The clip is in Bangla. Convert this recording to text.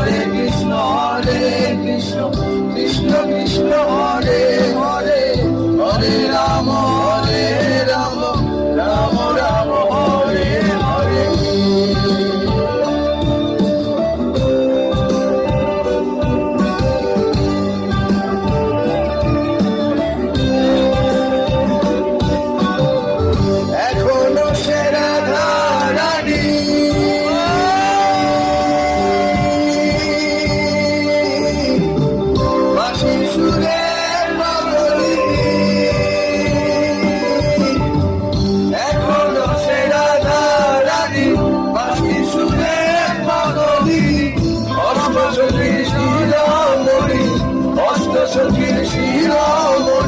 কৃষ্ণ কৃষ্ণ কৃষ্ণ হরে হরে, হরে রাম রাম রাম হরে হরে। এখনো সে রাধা রানী বাঁশির সুরে পাগলি, এখনো সে রাধা রানী বাঁশির সুরে পাগলি। অষ্ট সখীর শিরোমণি, অষ্ট সখীর শিরোমণি,